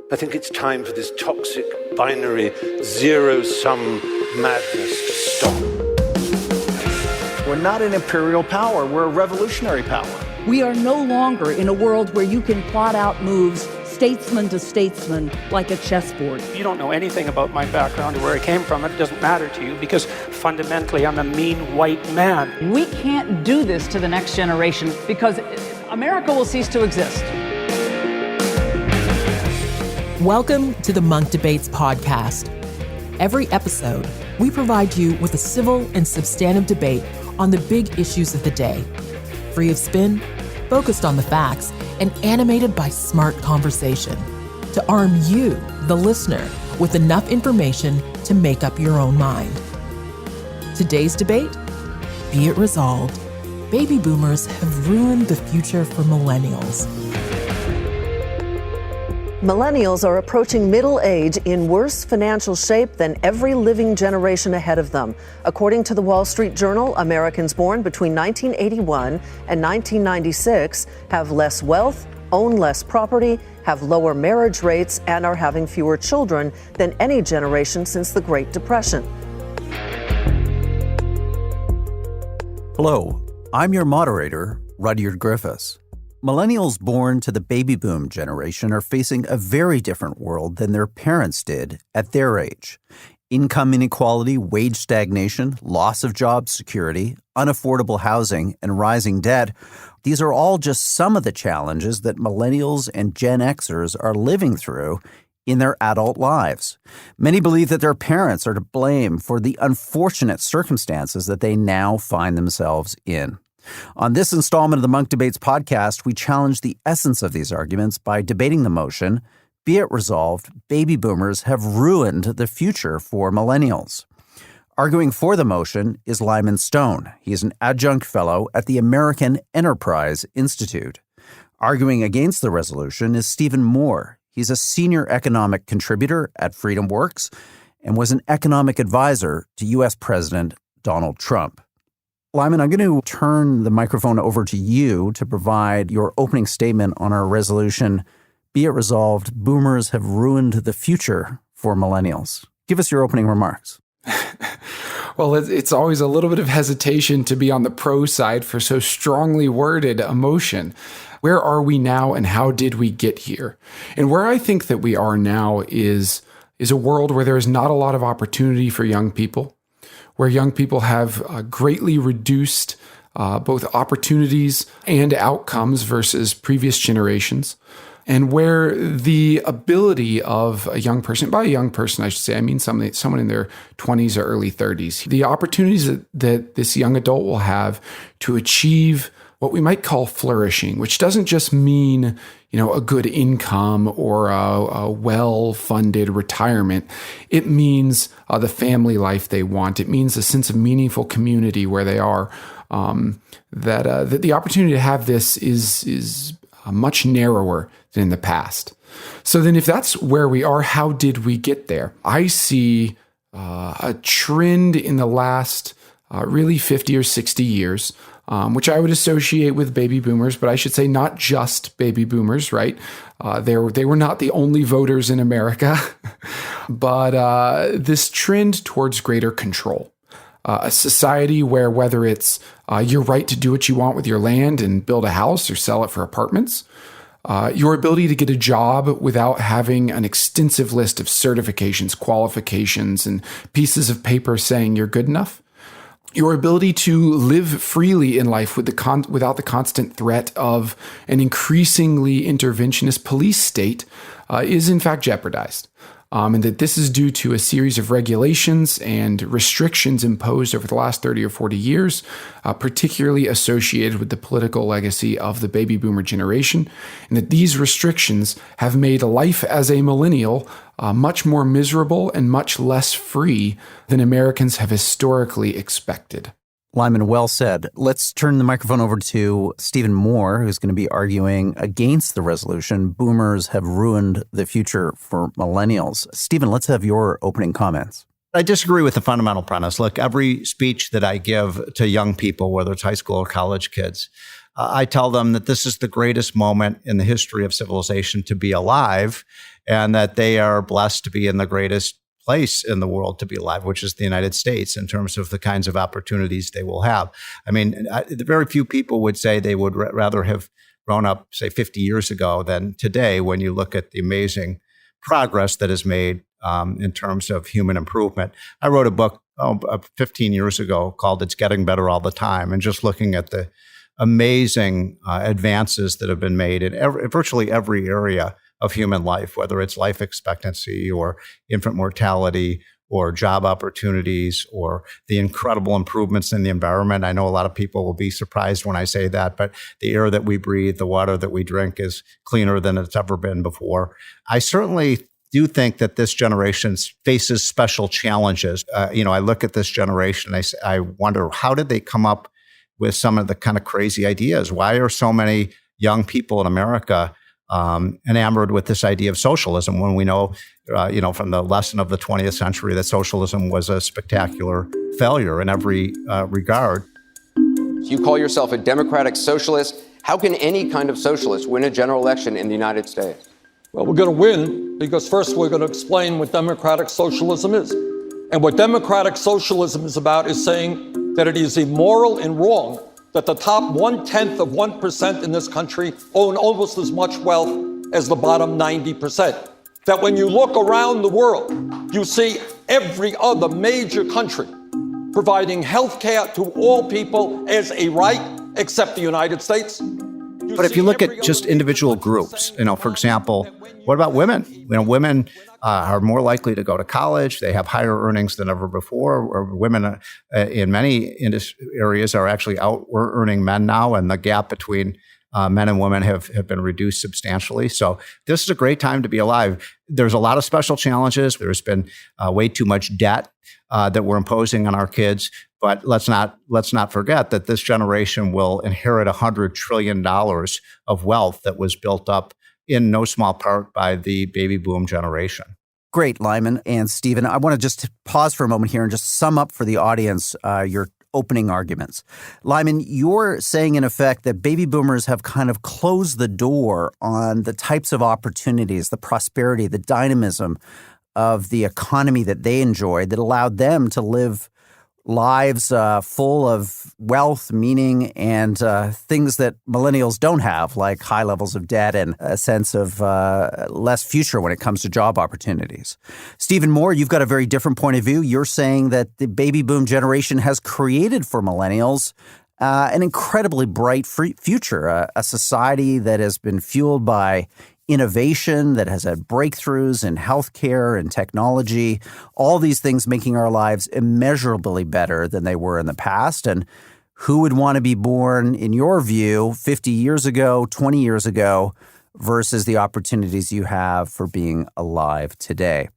I think it's time for this toxic, binary, zero-sum madness to stop. We're not an imperial power. We're a revolutionary power. We are no longer in a world where you can plot out moves statesman to statesman like a chessboard. If you don't know anything about my background or where I came from, it doesn't matter to you because fundamentally I'm a mean white man. We can't do this to the next generation because America will cease to exist. Welcome to the Munk Debates podcast. Every episode, we provide you with a civil and substantive debate on the big issues of the day. Free of spin, focused on the facts, and animated by smart conversation to arm you, the listener, with enough information to make up your own mind. Today's debate, be it resolved, baby boomers have ruined the future for millennials. Millennials are approaching middle age in worse financial shape than every living generation ahead of them. According to the Wall Street Journal, Americans born between 1981 and 1996 have less wealth, own less property, have lower marriage rates, and are having fewer children than any generation since the Great Depression. Hello, I'm your moderator, Rudyard Griffiths. Millennials born to the baby boom generation are facing a very different world than their parents did at their age. Income inequality, wage stagnation, loss of job security, unaffordable housing, and rising debt. These are all just some of the challenges that millennials and Gen Xers are living through in their adult lives. Many believe that their parents are to blame for the unfortunate circumstances that they now find themselves in. On this installment of the Munk Debates podcast, we challenge the essence of these arguments by debating the motion, be it resolved, baby boomers have ruined the future for millennials. Arguing for the motion is Lyman Stone. He is an adjunct fellow at the American Enterprise Institute. Arguing against the resolution is Stephen Moore. He's a senior economic contributor at FreedomWorks and was an economic advisor to U.S. President Donald Trump. Lyman, I'm going to turn the microphone over to you to provide your opening statement on our resolution. Be it resolved, boomers have ruined the future for millennials. Give us your opening remarks. Well, it's always a little bit of hesitation to be on the pro side for so strongly worded a motion. Where are we now and how did we get here? And where I think that we are now is a world where there is not a lot of opportunity for young people, where young people have greatly reduced both opportunities and outcomes versus previous generations, and where the ability of a young person, by a young person I should say, I mean someone in their 20s or early 30s, the opportunities that this young adult will have to achieve what we might call flourishing, which doesn't just mean, a good income or a well-funded retirement. It means the family life they want. It means a sense of meaningful community where they are. That the opportunity to have this is much narrower than in the past. So then if that's where we are, how did we get there? I see a trend in the last really 50 or 60 years, which I would associate with baby boomers, but I should say not just baby boomers, right? They were not the only voters in America, but this trend towards greater control. A society where whether it's your right to do what you want with your land and build a house or sell it for apartments, your ability to get a job without having an extensive list of certifications, qualifications, and pieces of paper saying you're good enough, your ability to live freely in life without the constant threat of an increasingly interventionist police state is in fact jeopardized. And that this is due to a series of regulations and restrictions imposed over the last 30 or 40 years, particularly associated with the political legacy of the baby boomer generation, and that these restrictions have made life as a millennial much more miserable and much less free than Americans have historically expected. Lyman, well said. Let's turn the microphone over to Stephen Moore, who's going to be arguing against the resolution. Boomers have ruined the future for millennials. Stephen, let's have your opening comments. I disagree with the fundamental premise. Look, every speech that I give to young people, whether it's high school or college kids, I tell them that this is the greatest moment in the history of civilization to be alive, and that they are blessed to be in the greatest place in the world to be alive, which is the United States, in terms of the kinds of opportunities they will have. I mean, very few people would say they would rather have grown up, say, 50 years ago than today, when you look at the amazing progress that is made in terms of human improvement. I wrote a book 15 years ago called It's Getting Better All the Time, and just looking at the amazing advances that have been made in virtually every area of human life, whether it's life expectancy or infant mortality or job opportunities or the incredible improvements in the environment. I know a lot of people will be surprised when I say that, but the air that we breathe, the water that we drink is cleaner than it's ever been before. I certainly do think that this generation faces special challenges. I look at this generation, I wonder, how did they come up with some of the kind of crazy ideas? Why are so many young people in America enamored with this idea of socialism, when we know, from the lesson of the 20th century, that socialism was a spectacular failure in every regard? You call yourself a democratic socialist. How can any kind of socialist win a general election in the United States? Well, we're going to win because first we're going to explain what democratic socialism is. And what democratic socialism is about is saying that it is immoral and wrong that the top 0.1% in this country own almost as much wealth as the bottom 90%. That when you look around the world, you see every other major country providing health care to all people as a right, except the United States. But if you look at just individual groups, for example, what about women? Women are more likely to go to college. They have higher earnings than ever before. Or women in many areas are actually out-earning men now, and the gap between men and women have been reduced substantially. So this is a great time to be alive. There's a lot of special challenges. There's been way too much debt that we're imposing on our kids. But let's not forget that this generation will inherit $100 trillion of wealth that was built up in no small part by the baby boom generation. Great, Lyman and Stephen. I want to just pause for a moment here and just sum up for the audience your opening arguments. Lyman, you're saying in effect that baby boomers have kind of closed the door on the types of opportunities, the prosperity, the dynamism of the economy that they enjoyed that allowed them to live lives full of wealth, meaning, and things that millennials don't have, like high levels of debt and a sense of less future when it comes to job opportunities. Stephen Moore, you've got a very different point of view. You're saying that the baby boom generation has created for millennials an incredibly bright future, a society that has been fueled by innovation, that has had breakthroughs in healthcare and technology, all these things making our lives immeasurably better than they were in the past. And who would want to be born, in your view, 50 years ago, 20 years ago, versus the opportunities you have for being alive today?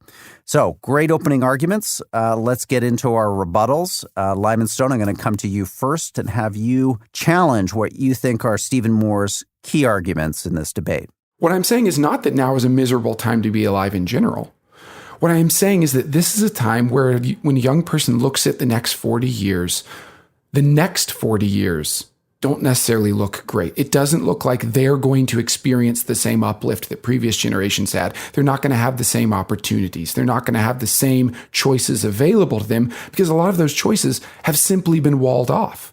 So, great opening arguments. Let's get into our rebuttals. Lyman Stone, I'm going to come to you first and have you challenge what you think are Stephen Moore's key arguments in this debate. What I'm saying is not that now is a miserable time to be alive in general. What I am saying is that this is a time where when a young person looks at the next 40 years, the next 40 years don't necessarily look great. It doesn't look like they're going to experience the same uplift that previous generations had. They're not going to have the same opportunities. They're not going to have the same choices available to them because a lot of those choices have simply been walled off.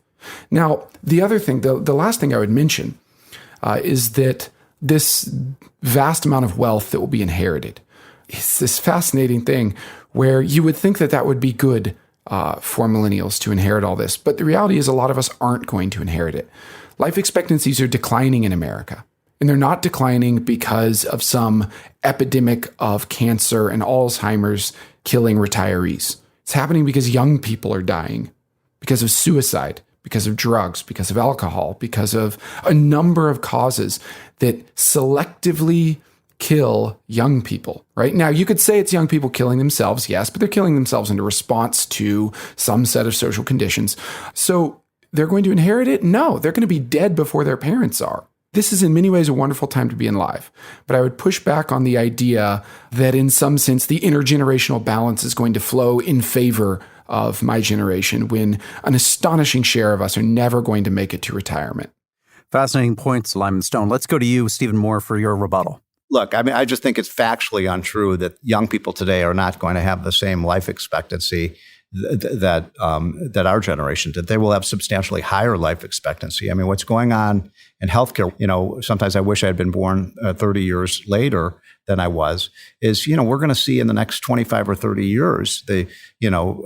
Now, the other thing, the last thing I would mention is that this vast amount of wealth that will be inherited is this fascinating thing where you would think that would be good for millennials to inherit all this. But the reality is a lot of us aren't going to inherit it. Life expectancies are declining in America. And they're not declining because of some epidemic of cancer and Alzheimer's killing retirees. It's happening because young people are dying, because of suicide, because of drugs, because of alcohol, because of a number of causes that selectively kill young people, right? Now, you could say it's young people killing themselves, yes, but they're killing themselves in a response to some set of social conditions. So they're going to inherit it? No, they're going to be dead before their parents are. This is in many ways a wonderful time to be alive. But I would push back on the idea that in some sense the intergenerational balance is going to flow in favor of my generation when an astonishing share of us are never going to make it to retirement. Fascinating points, Lyman Stone. Let's go to you, Stephen Moore, for your rebuttal. Look, I mean, I just think it's factually untrue that young people today are not going to have the same life expectancy that our generation did. They will have substantially higher life expectancy. I mean, what's going on in healthcare, sometimes I wish I had been born 30 years later than I was, is, we're going to see in the next 25 or 30 years,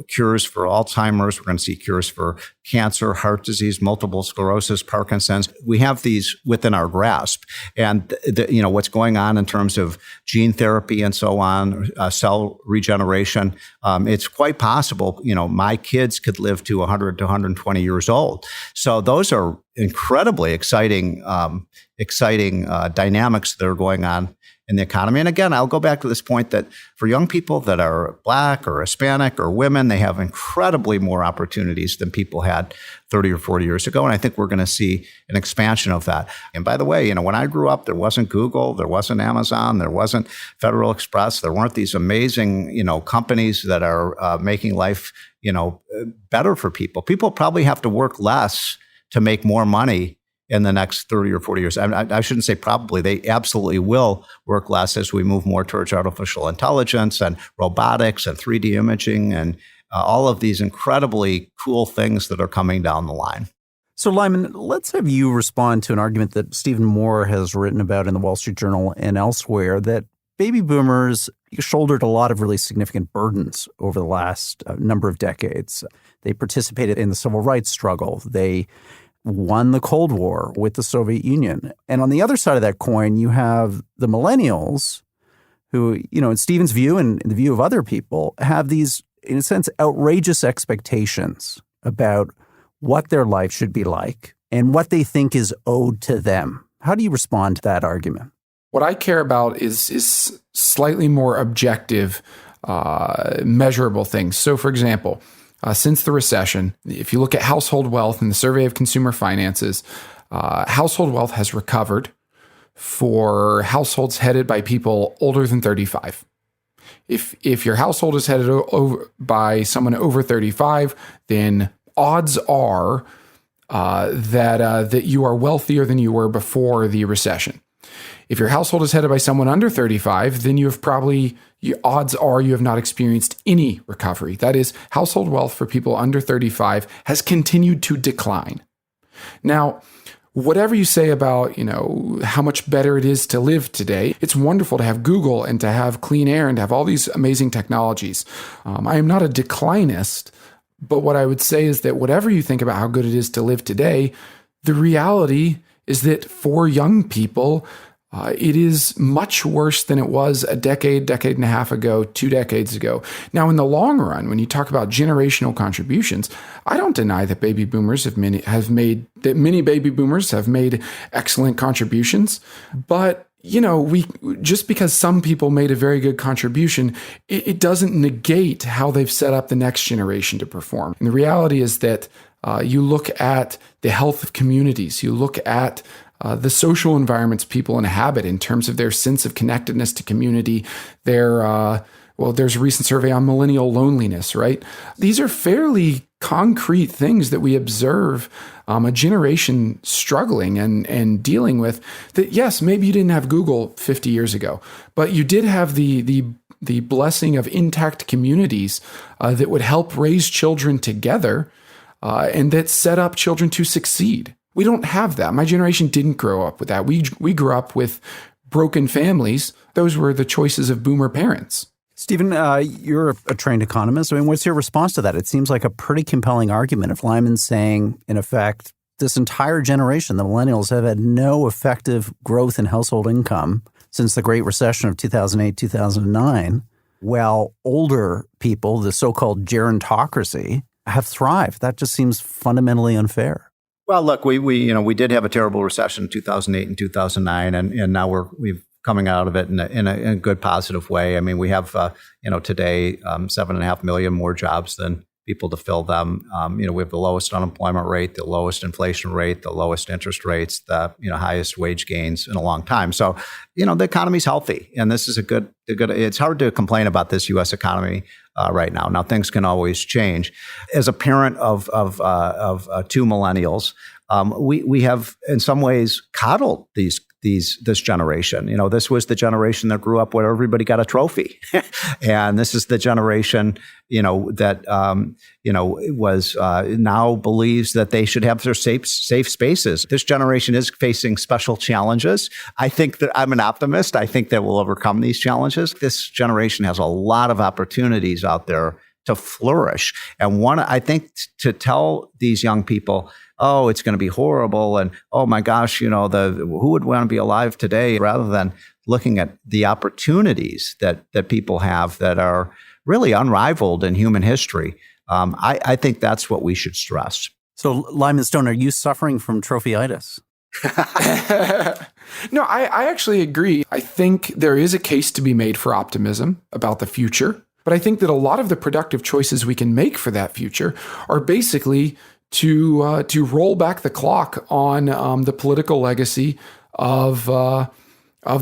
cures for Alzheimer's. We're going to see cures for cancer, heart disease, multiple sclerosis, Parkinson's. We have these within our grasp. And, what's going on in terms of gene therapy and so on, cell regeneration, it's quite possible, my kids could live to 100 to 120 years old. So those are incredibly exciting dynamics that are going on in the economy. And again, I'll go back to this point that for young people that are Black or Hispanic or women, they have incredibly more opportunities than people had 30 or 40 years ago. And I think we're going to see an expansion of that. And by the way, when I grew up, there wasn't Google, there wasn't Amazon, there wasn't Federal Express, there weren't these amazing, companies that are making life, better for people. People probably have to work less to make more money in the next 30 or 40 years. I shouldn't say probably, they absolutely will work less as we move more towards artificial intelligence and robotics and 3D imaging and all of these incredibly cool things that are coming down the line. So, Lyman, let's have you respond to an argument that Stephen Moore has written about in the Wall Street Journal and elsewhere, that baby boomers shouldered a lot of really significant burdens over the last number of decades. They participated in the civil rights struggle. They won the Cold War with the Soviet Union. And on the other side of that coin, you have the millennials who, in Stephen's view and in the view of other people, have these, in a sense, outrageous expectations about what their life should be like and what they think is owed to them. How do you respond to that argument? What I care about is slightly more objective, measurable things. So, for example, since the recession, if you look at household wealth in the Survey of Consumer Finances, household wealth has recovered for households headed by people older than 35. If your household is headed over by someone over 35, then odds are that you are wealthier than you were before the recession. If your household is headed by someone under 35, then odds are you have not experienced any recovery. That is, household wealth for people under 35 has continued to decline. Now, whatever you say about, how much better it is to live today, it's wonderful to have Google and to have clean air and to have all these amazing technologies. I am not a declinist, but what I would say is that whatever you think about how good it is to live today, the reality is that for young people, it is much worse than it was a decade and a half ago, 2 decades ago. Now, in the long run, when you talk about generational contributions, I don't deny that many baby boomers have made excellent contributions. But, just because some people made a very good contribution, it doesn't negate how they've set up the next generation to perform. And the reality is that you look at the health of communities, you look at the social environments people inhabit in terms of their sense of connectedness to community, there's a recent survey on Millennial Loneliness, right? These are fairly concrete things that we observe a generation struggling and dealing with. That, yes, maybe you didn't have Google 50 years ago, but you did have the blessing of intact communities that would help raise children together and that set up children to succeed. We don't have that. My generation didn't grow up with that. We grew up with broken families. Those were the choices of boomer parents. Stephen, you're a trained economist. I mean, what's your response to that? It seems like a pretty compelling argument. If Lyman's saying, in effect, this entire generation, the millennials, have had no effective growth in household income since the Great Recession of 2008, 2009, while older people, the so-called gerontocracy, have thrived. That just seems fundamentally unfair. Well, look, we did have a terrible recession in 2008 and 2009, and now we've coming out of it in a good positive way. I mean, we have today 7.5 million more jobs than people to fill them. We have the lowest unemployment rate, the lowest inflation rate, the lowest interest rates, the highest wage gains in a long time. So the economy's healthy, and this is a good. It's hard to complain about this U.S. economy right now. Now things can always change. As a parent of 2 millennials, we have in some ways coddled this generation. This was the generation that grew up where everybody got a trophy, and this is the generation that was now believes that they should have their safe spaces. This generation is facing special challenges. I think that I'm an optimist. I think that we'll overcome these challenges. This generation has a lot of opportunities out there to flourish, and I think to tell these young people, oh, it's going to be horrible, and oh my gosh, who would want to be alive today, rather than looking at the opportunities that people have that are really unrivaled in human history. I think that's what we should stress. So, Lyman Stone, are you suffering from trophyitis? No, I actually agree. I think there is a case to be made for optimism about the future, but I think that a lot of the productive choices we can make for that future are basically to roll back the clock on the political legacy of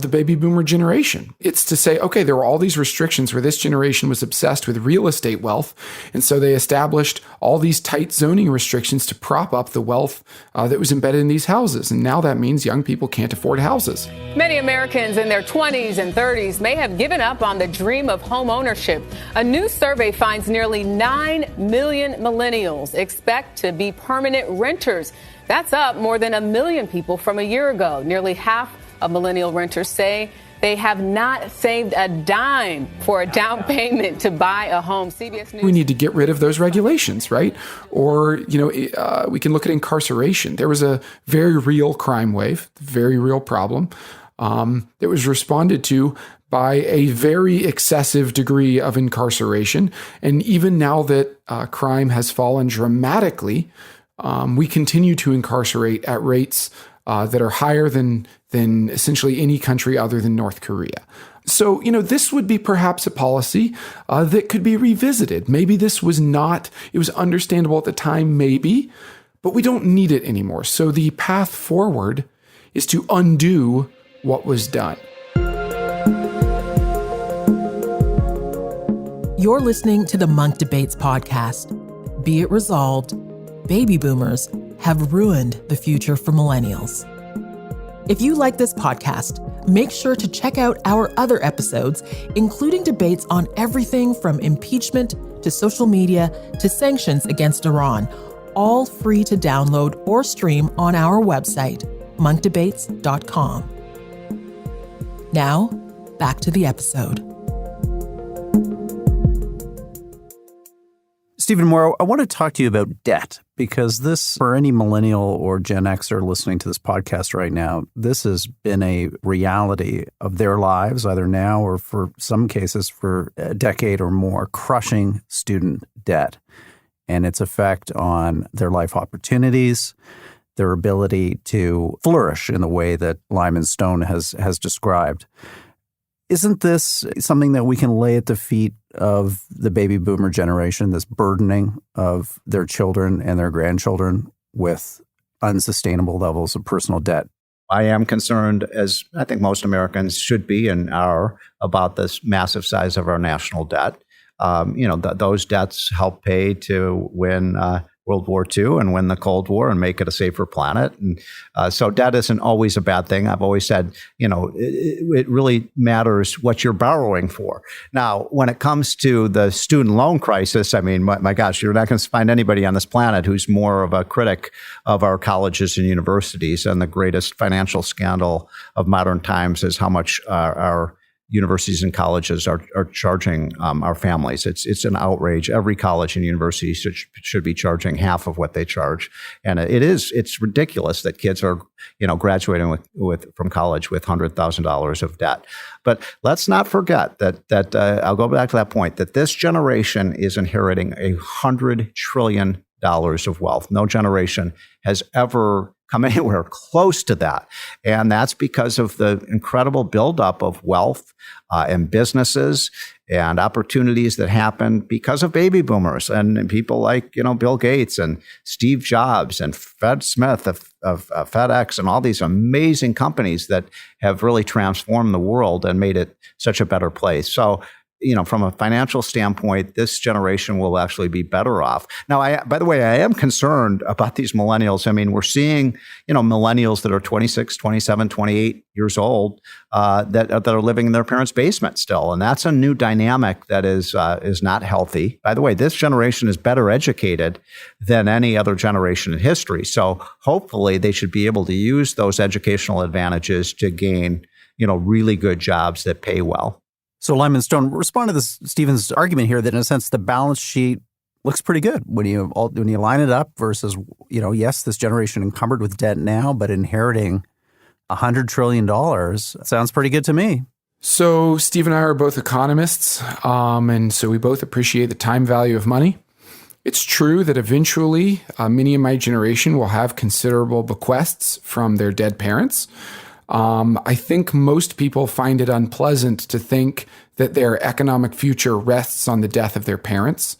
the baby boomer generation. It's to say, okay, there were all these restrictions where this generation was obsessed with real estate wealth, and so they established all these tight zoning restrictions to prop up the wealth that was embedded in these houses. And now that means young people can't afford houses. Many Americans in their 20s and 30s may have given up on the dream of home ownership. A new survey finds nearly 9 million millennials expect to be permanent renters. That's up more than 1 million people from a year ago. Nearly half of millennial renters say they have not saved a dime for a down payment to buy a home. CBS News. We need to get rid of those regulations, right? Or, we can look at incarceration. There was a very real crime wave, very real problem that was responded to by a very excessive degree of incarceration. And even now that crime has fallen dramatically, we continue to incarcerate at rates that are higher than essentially any country other than North Korea. So, this would be perhaps a policy that could be revisited. Maybe this was it was understandable at the time, maybe, but we don't need it anymore. So the path forward is to undo what was done. You're listening to the Munk Debates podcast. Be it resolved, baby boomers have ruined the future for millennials. If you like this podcast, make sure to check out our other episodes, including debates on everything from impeachment to social media to sanctions against Iran, all free to download or stream on our website, monkdebates.com. Now, back to the episode. Stephen Morrow, I want to talk to you about debt, because this, for any millennial or Gen Xer listening to this podcast right now, this has been a reality of their lives, either now or for some cases for a decade or more, crushing student debt and its effect on their life opportunities, their ability to flourish in the way that Lyman Stone has described. Isn't this something that we can lay at the feet of the baby boomer generation, this burdening of their children and their grandchildren with unsustainable levels of personal debt? I am concerned, as I think most Americans should be and are, about this massive size of our national debt. Those debts help pay to win World War II and win the Cold War and make it a safer planet. And so debt isn't always a bad thing. I've always said, it really matters what you're borrowing for. Now, when it comes to the student loan crisis, I mean, my gosh, you're not going to find anybody on this planet who's more of a critic of our colleges and universities. And the greatest financial scandal of modern times is how much our universities and colleges are charging our families. It's an outrage. Every college and university should be charging half of what they charge, and it's ridiculous that kids are graduating from college with $100,000 of debt. But let's not forget that I'll go back to that point, that this generation is inheriting $100 trillion of wealth. No generation has ever come anywhere close to that. And that's because of the incredible buildup of wealth and businesses and opportunities that happened because of baby boomers and people like, Bill Gates and Steve Jobs and Fred Smith of FedEx and all these amazing companies that have really transformed the world and made it such a better place. So from a financial standpoint, this generation will actually be better off. Now, by the way, I am concerned about these millennials. I mean, we're seeing, millennials that are 26, 27, 28 years old that are living in their parents' basement still. And that's a new dynamic that is not healthy. By the way, this generation is better educated than any other generation in history. So hopefully they should be able to use those educational advantages to gain, really good jobs that pay well. So Lyman Stone, respond to this Stephen's argument here that in a sense the balance sheet looks pretty good when you line it up versus, yes, this generation encumbered with debt now, but inheriting $100 trillion. Sounds pretty good to me. So Steve and I are both economists, and so we both appreciate the time value of money. It's true that eventually many in my generation will have considerable bequests from their dead parents. I think most people find it unpleasant to think that their economic future rests on the death of their parents.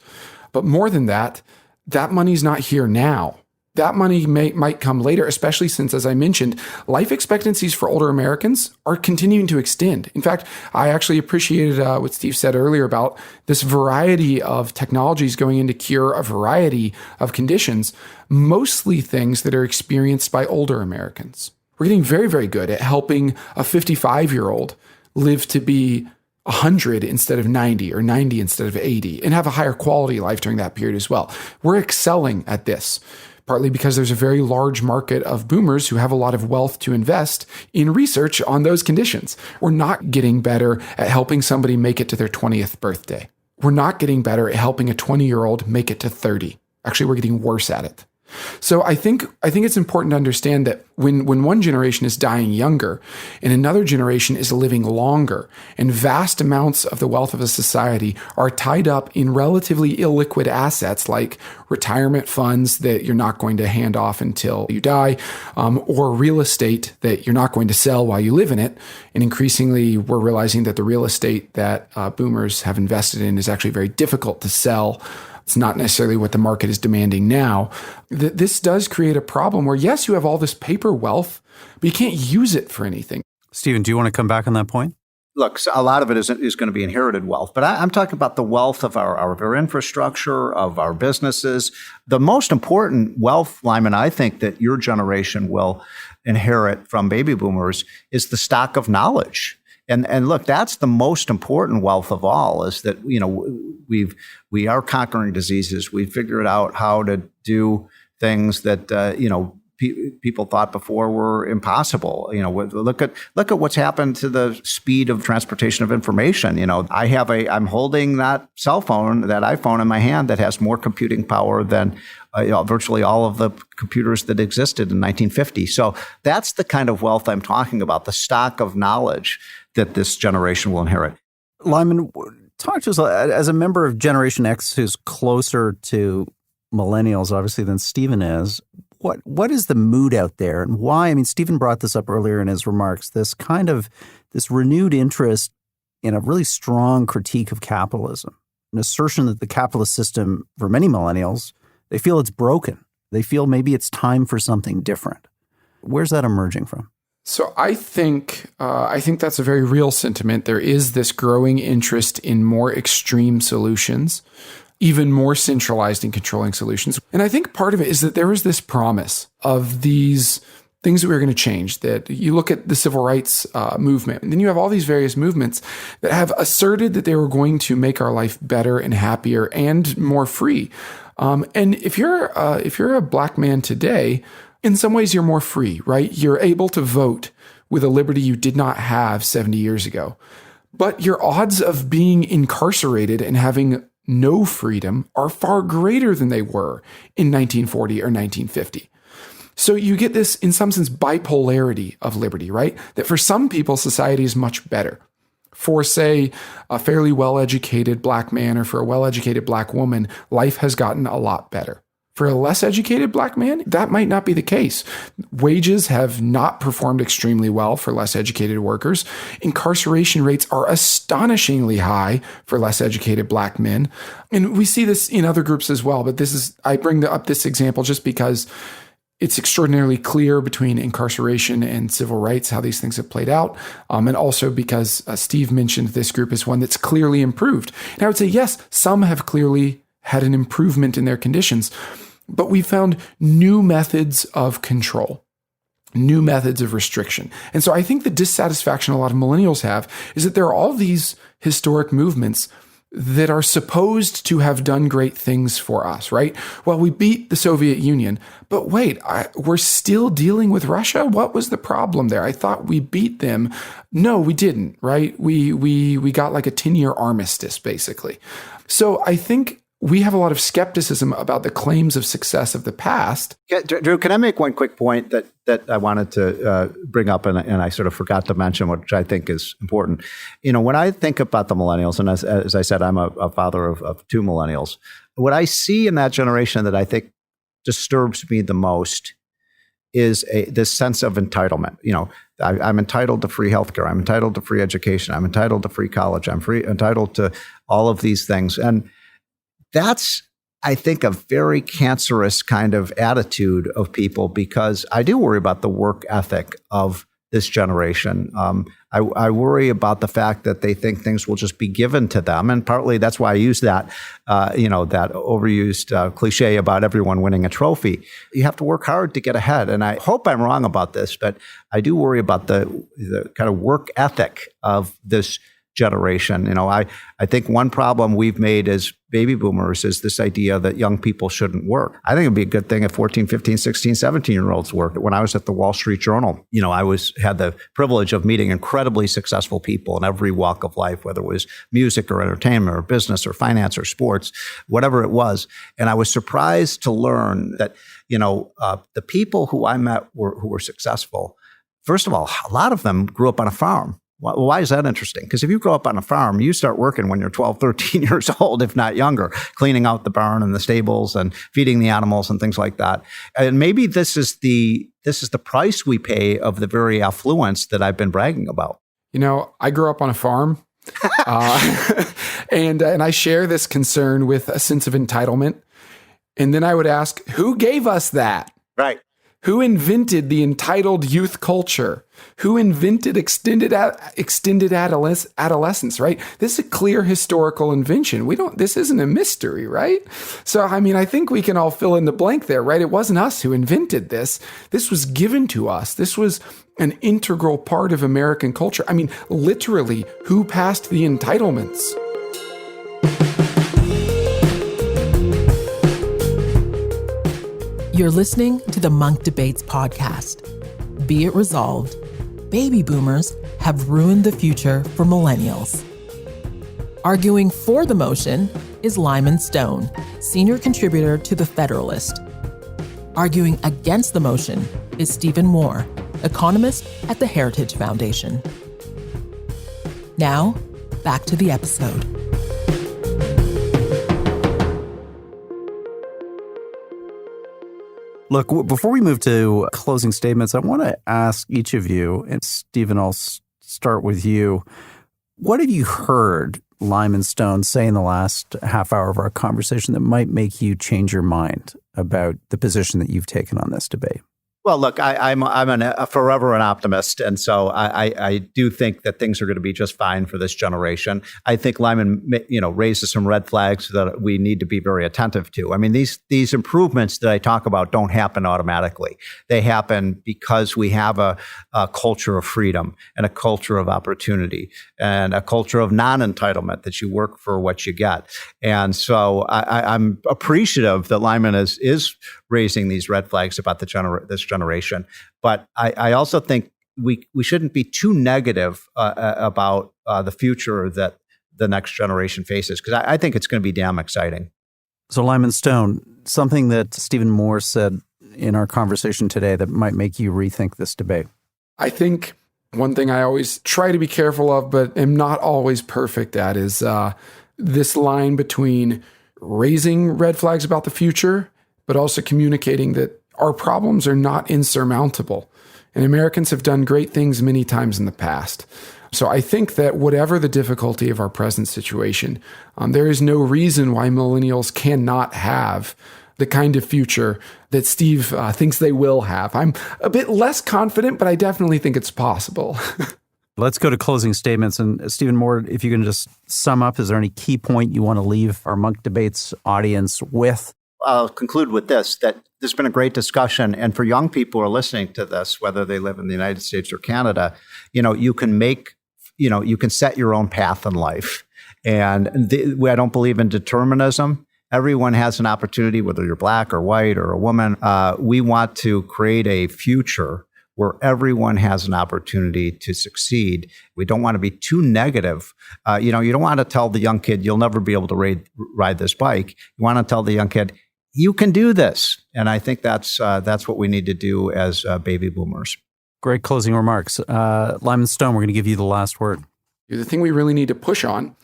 But more than that, that money's not here now. That money might come later, especially since, as I mentioned, life expectancies for older Americans are continuing to extend. In fact, I actually appreciated what Steve said earlier about this variety of technologies going in to cure a variety of conditions, mostly things that are experienced by older Americans. We're getting very, very good at helping a 55-year-old live to be 100 instead of 90 or 90 instead of 80 and have a higher quality life during that period as well. We're excelling at this, partly because there's a very large market of boomers who have a lot of wealth to invest in research on those conditions. We're not getting better at helping somebody make it to their 20th birthday. We're not getting better at helping a 20-year-old make it to 30. Actually, we're getting worse at it. So I think it's important to understand that when one generation is dying younger and another generation is living longer, and vast amounts of the wealth of a society are tied up in relatively illiquid assets like retirement funds that you're not going to hand off until you die, or real estate that you're not going to sell while you live in it. And increasingly, we're realizing that the real estate that boomers have invested in is actually very difficult to sell. It's not necessarily what the market is demanding now. This does create a problem where, yes, you have all this paper wealth, but you can't use it for anything. Stephen, do you want to come back on that point? Look, a lot of it is going to be inherited wealth, but I'm talking about the wealth of our infrastructure, of our businesses. The most important wealth, Lyman, I think that your generation will inherit from baby boomers is the stock of knowledge. And look, that's the most important wealth of all, is that, we are conquering diseases. We figured out how to do things that, people thought before were impossible. Look at what's happened to the speed of transportation of information. I'm holding that cell phone, that iPhone in my hand that has more computing power than virtually all of the computers that existed in 1950. So that's the kind of wealth I'm talking about, the stock of knowledge that this generation will inherit. Lyman, talk to us as a member of Generation X who's closer to millennials, obviously, than Stephen is. What is the mood out there, and why? I mean, Stephen brought this up earlier in his remarks, this renewed interest in a really strong critique of capitalism, an assertion that the capitalist system, for many millennials, they feel it's broken. They feel maybe it's time for something different. Where's that emerging from? So I think that's a very real sentiment. There is this growing interest in more extreme solutions, even more centralized and controlling solutions. And I think part of it is that there was this promise of these things that we were going to change. That you look at the civil rights movement, and then you have all these various movements that have asserted that they were going to make our life better and happier and more free. And if you're a black man today, in some ways you're more free, right? You're able to vote with a liberty you did not have 70 years ago. But your odds of being incarcerated and having no freedom are far greater than they were in 1940 or 1950. So you get this, in some sense, bipolarity of liberty, right? That for some people, society is much better. For, say, a fairly well-educated black man or for a well-educated black woman, life has gotten a lot better. For a less educated black man, that might not be the case. Wages have not performed extremely well for less educated workers. Incarceration rates are astonishingly high for less educated black men. And we see this in other groups as well. But I bring up this example just because it's extraordinarily clear between incarceration and civil rights how these things have played out. And also because Steve mentioned this group as one that's clearly improved. And I would say, yes, some have clearly had an improvement in their conditions, but we found new methods of control, new methods of restriction. And so I think the dissatisfaction a lot of millennials have is that there are all these historic movements that are supposed to have done great things for us, right? Well, we beat the Soviet Union, but wait, we're still dealing with Russia? What was the problem there? I thought we beat them. No, we didn't, right? We got like a 10-year armistice, basically. So I think we have a lot of skepticism about the claims of success of the past. Drew, can I make one quick point that I wanted to bring up and I sort of forgot to mention, which I think is important. When I think about the millennials, and as I said, I'm a father of two millennials, what I see in that generation that I think disturbs me the most is this sense of entitlement. I'm entitled to free healthcare. I'm entitled to free education. I'm entitled to free college. I'm entitled to all of these things. And that's, I think, a very cancerous kind of attitude of people, because I do worry about the work ethic of this generation. I worry about the fact that they think things will just be given to them. And partly that's why I use that, that overused cliche about everyone winning a trophy. You have to work hard to get ahead. And I hope I'm wrong about this, but I do worry about the kind of work ethic of this generation. I think one problem we've made as baby boomers is this idea that young people shouldn't work. I think it'd be a good thing if 14, 15, 16, 17-year-olds worked. When I was at the Wall Street Journal, I had the privilege of meeting incredibly successful people in every walk of life, whether it was music or entertainment or business or finance or sports, whatever it was. And I was surprised to learn that, the people who I met who were successful, first of all, a lot of them grew up on a farm. Well, why is that interesting? Because if you grow up on a farm, you start working when you're 12, 13 years old, if not younger, cleaning out the barn and the stables and feeding the animals and things like that. And maybe this is the price we pay of the very affluence that I've been bragging about. I grew up on a farm, and I share this concern with a sense of entitlement. And then I would ask, who gave us that? Right. Who invented the entitled youth culture? Who invented extended adolescence, right? This is a clear historical invention. This isn't a mystery, right? So, I think we can all fill in the blank there, right? It wasn't us who invented this. This was given to us. This was an integral part of American culture. Literally, who passed the entitlements? You're listening to the Munk Debates podcast. Be it resolved, baby boomers have ruined the future for millennials. Arguing for the motion is Lyman Stone, senior contributor to The Federalist. Arguing against the motion is Stephen Moore, economist at the Heritage Foundation. Now, back to the episode. Look, before we move to closing statements, I want to ask each of you, and Stephen, I'll start with you. What have you heard Lyman Stone say in the last half hour of our conversation that might make you change your mind about the position that you've taken on this debate? Well, look, I'm forever an optimist, and so I do think that things are going to be just fine for this generation. I think Lyman, raises some red flags that we need to be very attentive to. These improvements that I talk about don't happen automatically. They happen because we have a culture of freedom and a culture of opportunity and a culture of non-entitlement, that you work for what you get. And so I'm appreciative that Lyman is raising these red flags about this generation. But I also think we shouldn't be too negative about the future that the next generation faces, because I think it's going to be damn exciting. So Lyman Stone, something that Stephen Moore said in our conversation today that might make you rethink this debate. I think one thing I always try to be careful of, but am not always perfect at, is this line between raising red flags about the future, but also communicating that our problems are not insurmountable. And Americans have done great things many times in the past. So I think that whatever the difficulty of our present situation, there is no reason why millennials cannot have the kind of future that Steve thinks they will have. I'm a bit less confident, but I definitely think it's possible. Let's go to closing statements. And Stephen Moore, if you can just sum up, is there any key point you want to leave our Munk Debates audience with? I'll conclude with this, that there's been a great discussion. And for young people who are listening to this, whether they live in the United States or Canada, you can set your own path in life. And I don't believe in determinism. Everyone has an opportunity, whether you're black or white or a woman. We want to create a future where everyone has an opportunity to succeed. We don't want to be too negative. You don't want to tell the young kid, you'll never be able to ride this bike. You want to tell the young kid, you can do this. And I think that's what we need to do as baby boomers. Great closing remarks. Lyman Stone, we're going to give you the last word. The thing we really need to push on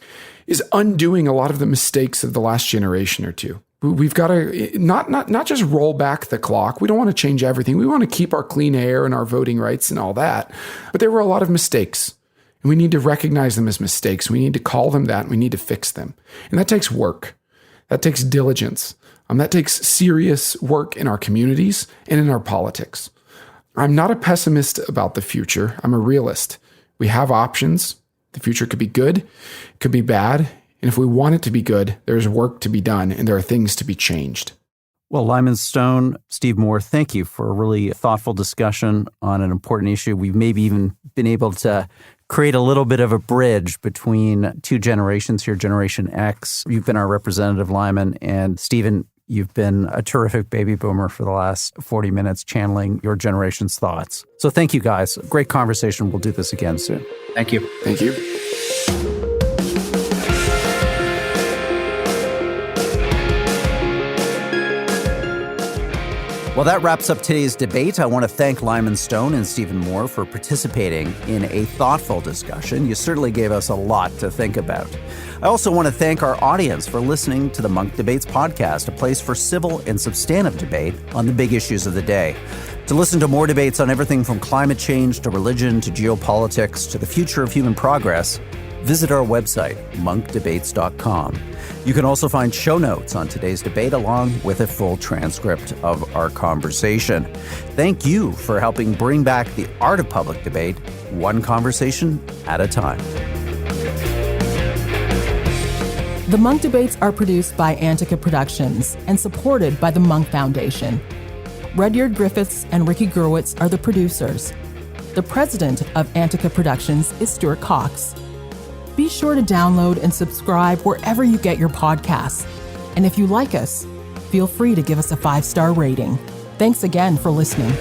is undoing a lot of the mistakes of the last generation or two. We've got to not just roll back the clock. We don't want to change everything. We want to keep our clean air and our voting rights and all that. But there were a lot of mistakes. And we need to recognize them as mistakes. We need to call them that. And we need to fix them. And that takes work. That takes diligence. That takes serious work in our communities and in our politics. I'm not a pessimist about the future. I'm a realist. We have options. The future could be good, it could be bad. And if we want it to be good, there's work to be done and there are things to be changed. Well, Lyman Stone, Steve Moore, thank you for a really thoughtful discussion on an important issue. We've maybe even been able to create a little bit of a bridge between two generations here, Generation X. You've been our representative, Lyman, and Stephen, you've been a terrific baby boomer for the last 40 minutes channeling your generation's thoughts. So thank you, guys. Great conversation. We'll do this again soon. Thank you. Thank you. Well, that wraps up today's debate. I want to thank Lyman Stone and Stephen Moore for participating in a thoughtful discussion. You certainly gave us a lot to think about. I also want to thank our audience for listening to the Munk Debates podcast, a place for civil and substantive debate on the big issues of the day. To listen to more debates on everything from climate change to religion to geopolitics to the future of human progress, visit our website, monkdebates.com. You can also find show notes on today's debate along with a full transcript of our conversation. Thank you for helping bring back the art of public debate, one conversation at a time. The Munk Debates are produced by Antica Productions and supported by the Munk Foundation. Rudyard Griffiths and Ricky Gerwitz are the producers. The president of Antica Productions is Stuart Cox. Be sure to download and subscribe wherever you get your podcasts. And if you like us, feel free to give us a 5-star rating. Thanks again for listening.